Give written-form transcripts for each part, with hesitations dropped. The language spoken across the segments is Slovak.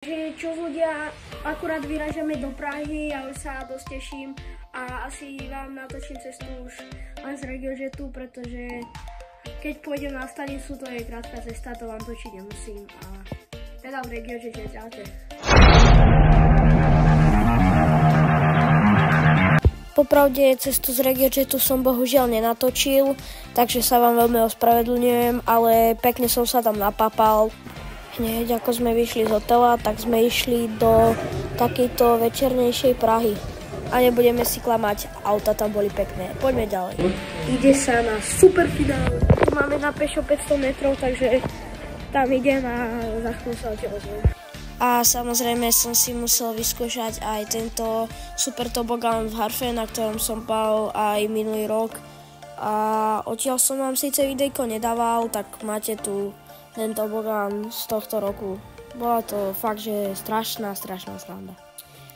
Čo ľudia, akurát vyrážame do Prahy, ja už sa dosť teším a asi vám natočím cestu už len z RegioJetu, pretože keď pôjdem na stanicu, to je krátka cesta, to vám točiť nemusím a teda v RegioJete, čaute. Popravde cestu z RegioJetu som bohužiaľ nenatočil, takže sa vám veľmi ospravedlňujem, ale pekne som sa tam napapal. Hneď ako sme vyšli z hotela, tak sme išli do takejto večernejšej Prahy. A nebudeme si klamať, auta tam boli pekné. Poďme ďalej. Ide sa na superfinále. Tu máme na pešo 500 metrov, takže tam idem a za chvíľu sa odtiaľ ozvem. A samozrejme som si musel vyskúšať aj tento super tobogán v Harfe, na ktorom som bol aj minulý rok. A odtiaľ som vám síce videjko nedával, tak máte tu ten tobogán z tohto roku. Bola to fakt, že strašná sranda.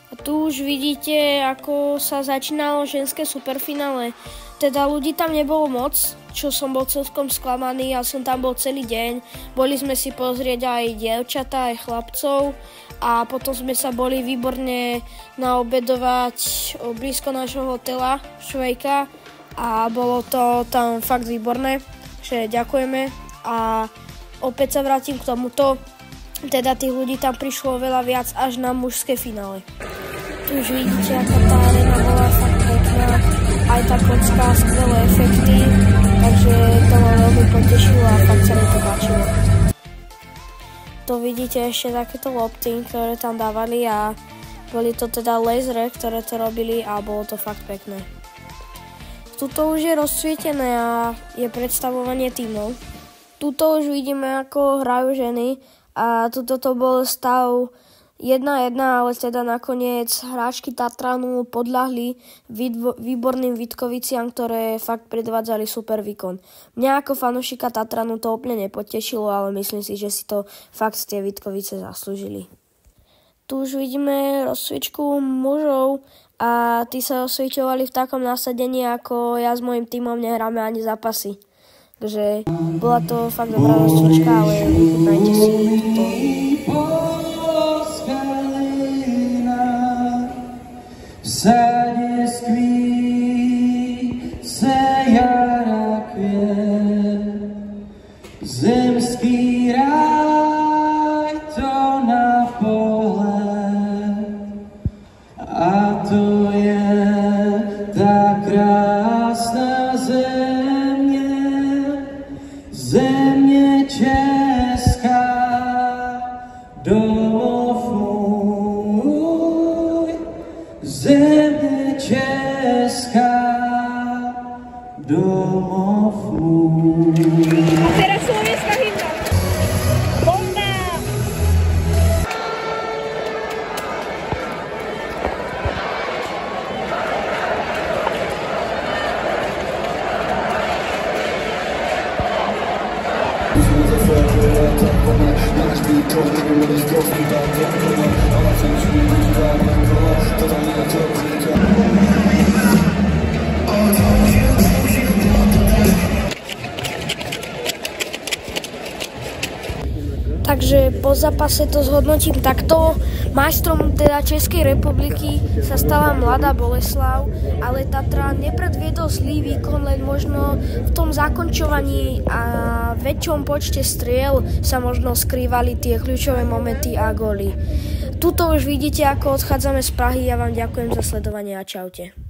A tu už vidíte, ako sa začínalo ženské superfinále. Teda ľudí tam nebolo moc, čo som bol celkom sklamaný, ja som tam bol celý deň. Boli sme si pozrieť aj dievčatá, aj chlapcov a potom sme sa boli výborne naobedovať blízko nášho hotela Švejka a bolo to tam fakt výborné, že ďakujeme a opäť sa vrátim k tomuto, teda tých ľudí tam prišlo veľa viac až na mužské finále. Tu už vidíte, ako tá arena bola fakt pekná, aj tá kocka, skvelé efekty, takže to ma veľmi potešilo a fakt sa mi to páčilo. Tu vidíte ešte takéto lopty, ktoré tam dávali a boli to teda lasery, ktoré to robili a bolo to fakt pekné. Tuto už je rozsvietené a je predstavovanie tímov. Tuto už vidíme, ako hrajú ženy a tuto to bol stav 1-1, ale teda nakoniec hráčky Tatranu podľahli výborným Vítkoviciam, ktoré fakt predvádzali super výkon. Mňa ako fanúšika Tatranu to úplne nepotešilo, ale myslím si, že si to fakt tie Vítkovice zaslúžili. Tu už vidíme rozsviečku mužov a tí sa osviečovali v takom nasadení, ako ja s mojím tímom nehráme ani zápasy. Takže bola to fakt dobrá rozcvička, ale vychutnajte si to. Sadě skví se jara květ, zemský ráj to na pohled, a to je ta krásná země česká, domov můj, země česká, domov můj. A teraz slovenská hymna. Bomba! Takže po zápase to zhodnotím takto. Majstrom teda Českej republiky sa stala Mladá Boleslav, ale Tatran nepredviedol zlý výkon, len možno v tom zakončovaní a väčšom počte striel sa možno skrývali tie kľúčové momenty a góly. Tuto už vidíte, ako odchádzame z Prahy. Ja vám ďakujem za sledovanie a čaute.